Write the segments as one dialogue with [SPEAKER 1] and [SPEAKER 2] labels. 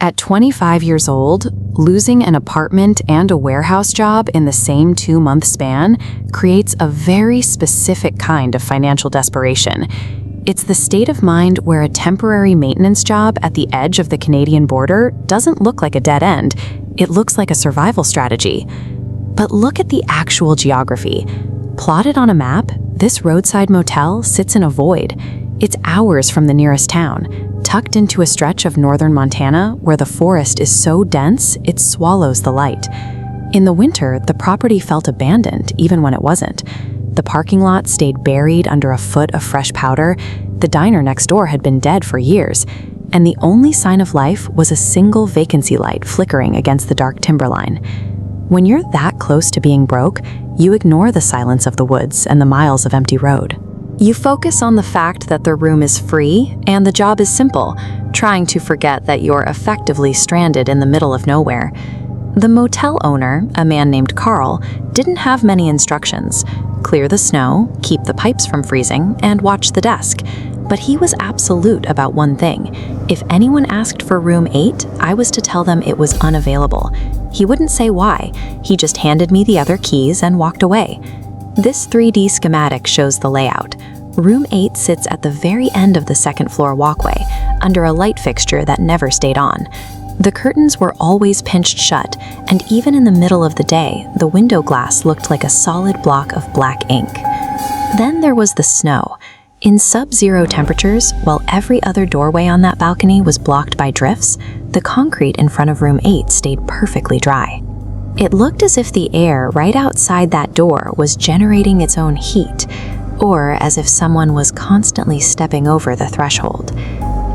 [SPEAKER 1] At 25 years old, losing an apartment and a warehouse job in the same 2-month span creates a very specific kind of financial desperation. It's the state of mind where a temporary maintenance job at the edge of the Canadian border doesn't look like a dead end. It looks like a survival strategy. But look at the actual geography. Plotted on a map, this roadside motel sits in a void. It's hours from the nearest town, tucked into a stretch of northern Montana where the forest is so dense it swallows the light. In the winter, the property felt abandoned even when it wasn't. The parking lot stayed buried under a foot of fresh powder, the diner next door had been dead for years, and the only sign of life was a single vacancy light flickering against the dark timberline. When you're that close to being broke, you ignore the silence of the woods and the miles of empty road. You focus on the fact that the room is free and the job is simple, trying to forget that you're effectively stranded in the middle of nowhere. The motel owner, a man named Carl, didn't have many instructions. Clear the snow, keep the pipes from freezing, and watch the desk. But he was absolute about one thing. If anyone asked for room 8, I was to tell them it was unavailable. He wouldn't say why. He just handed me the other keys and walked away. This 3D schematic shows the layout. Room 8 sits at the very end of the second-floor walkway, under a light fixture that never stayed on. The curtains were always pinched shut, and even in the middle of the day, the window glass looked like a solid block of black ink. Then there was the snow. In sub-zero temperatures, while every other doorway on that balcony was blocked by drifts, the concrete in front of room 8 stayed perfectly dry. It looked as if the air right outside that door was generating its own heat, or as if someone was constantly stepping over the threshold.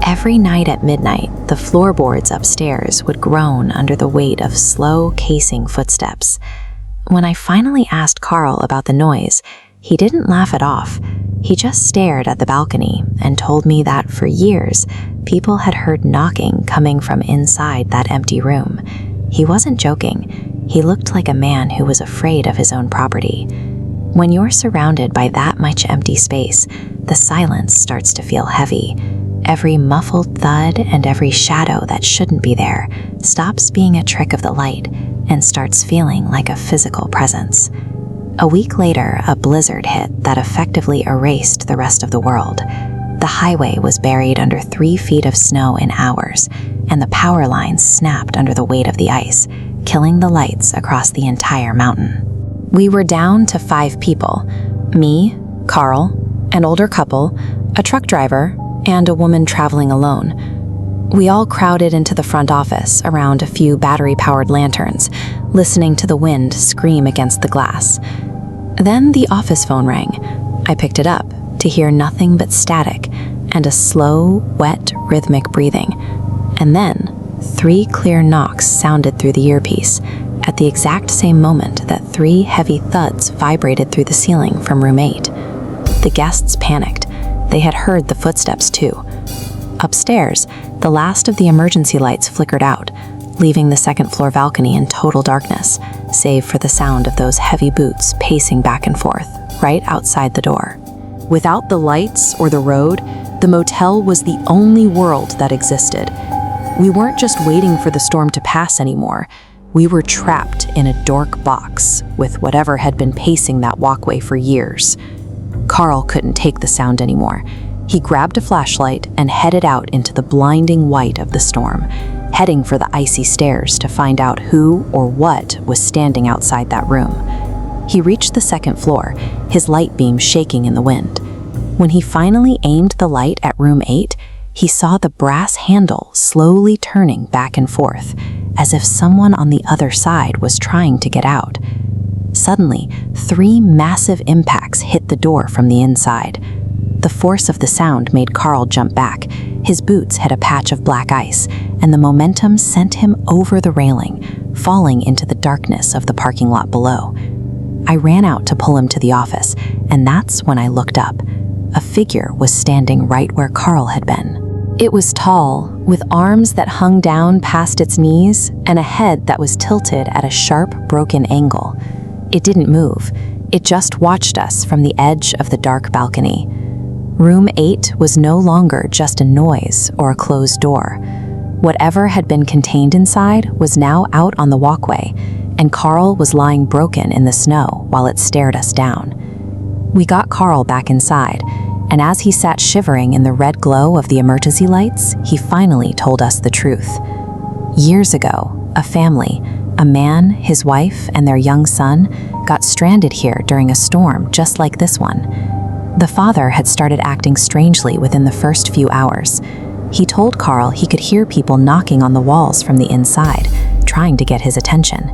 [SPEAKER 1] Every night at midnight, the floorboards upstairs would groan under the weight of slow, casing footsteps. When I finally asked Carl about the noise, he didn't laugh it off. He just stared at the balcony and told me that for years, people had heard knocking coming from inside that empty room. He wasn't joking. He looked like a man who was afraid of his own property. When you're surrounded by that much empty space, the silence starts to feel heavy. Every muffled thud and every shadow that shouldn't be there stops being a trick of the light and starts feeling like a physical presence. A week later, a blizzard hit that effectively erased the rest of the world. The highway was buried under 3 feet of snow in hours, and the power lines snapped under the weight of the ice, killing the lights across the entire mountain. We were down to 5 people: me, Carl, an older couple, a truck driver, and a woman traveling alone. We all crowded into the front office around a few battery-powered lanterns, listening to the wind scream against the glass. Then the office phone rang. I picked it up to hear nothing but static and a slow, wet, rhythmic breathing. And then 3 clear knocks sounded through the earpiece at the exact same moment that 3 heavy thuds vibrated through the ceiling from room 8. The guests panicked. They had heard the footsteps too. Upstairs, the last of the emergency lights flickered out, leaving the second-floor balcony in total darkness, save for the sound of those heavy boots pacing back and forth, right outside the door. Without the lights or the road, the motel was the only world that existed. We weren't just waiting for the storm to pass anymore. We were trapped in a dark box with whatever had been pacing that walkway for years. Carl couldn't take the sound anymore. He grabbed a flashlight and headed out into the blinding white of the storm, heading for the icy stairs to find out who or what was standing outside that room. He reached the second floor, his light beam shaking in the wind. When he finally aimed the light at room 8, he saw the brass handle slowly turning back and forth, as if someone on the other side was trying to get out. Suddenly, 3 massive impacts hit the door from the inside. The force of the sound made Carl jump back. His boots hit a patch of black ice, and the momentum sent him over the railing, falling into the darkness of the parking lot below. I ran out to pull him to the office, and that's when I looked up. A figure was standing right where Carl had been. It was tall, with arms that hung down past its knees and a head that was tilted at a sharp, broken angle. It didn't move. It just watched us from the edge of the dark balcony. Room 8 was no longer just a noise or a closed door. Whatever had been contained inside was now out on the walkway, and Carl was lying broken in the snow while it stared us down. We got Carl back inside, and as he sat shivering in the red glow of the emergency lights, he finally told us the truth. Years ago, a family, a man, his wife, and their young son, got stranded here during a storm just like this one. The father had started acting strangely within the first few hours. He told Carl he could hear people knocking on the walls from the inside, trying to get his attention.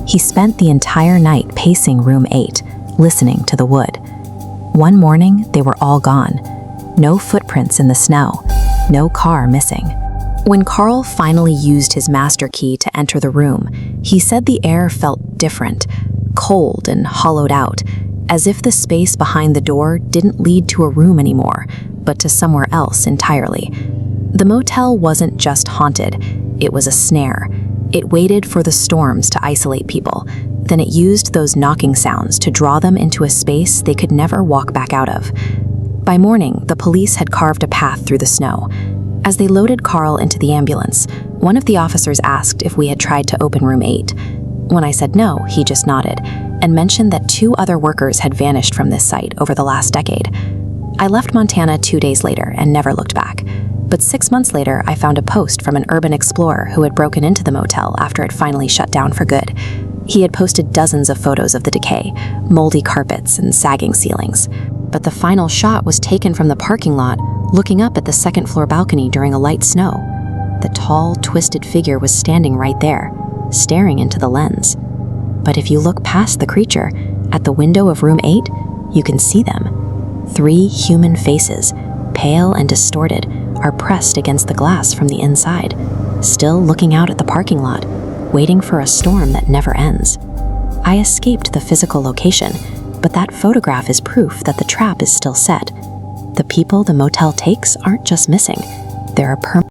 [SPEAKER 1] He spent the entire night pacing room 8, listening to the wood. One morning, they were all gone. No footprints in the snow, no car missing. When Carl finally used his master key to enter the room, he said the air felt different, cold and hollowed out, as if the space behind the door didn't lead to a room anymore, but to somewhere else entirely. The motel wasn't just haunted, it was a snare. It waited for the storms to isolate people, then it used those knocking sounds to draw them into a space they could never walk back out of. By morning, the police had carved a path through the snow. As they loaded Carl into the ambulance, one of the officers asked if we had tried to open room 8. When I said no, he just nodded and mentioned that 2 other workers had vanished from this site over the last decade. I left Montana 2 days later and never looked back. But 6 months later, I found a post from an urban explorer who had broken into the motel after it finally shut down for good. He had posted dozens of photos of the decay, moldy carpets and sagging ceilings. But the final shot was taken from the parking lot, looking up at the second-floor balcony during a light snow. The tall, twisted figure was standing right there, staring into the lens. But if you look past the creature, at the window of room 8, you can see them. 3 human faces, pale and distorted, are pressed against the glass from the inside, still looking out at the parking lot, waiting for a storm that never ends. I escaped the physical location, but that photograph is proof that the trap is still set. The people the motel takes aren't just missing, they're a permanent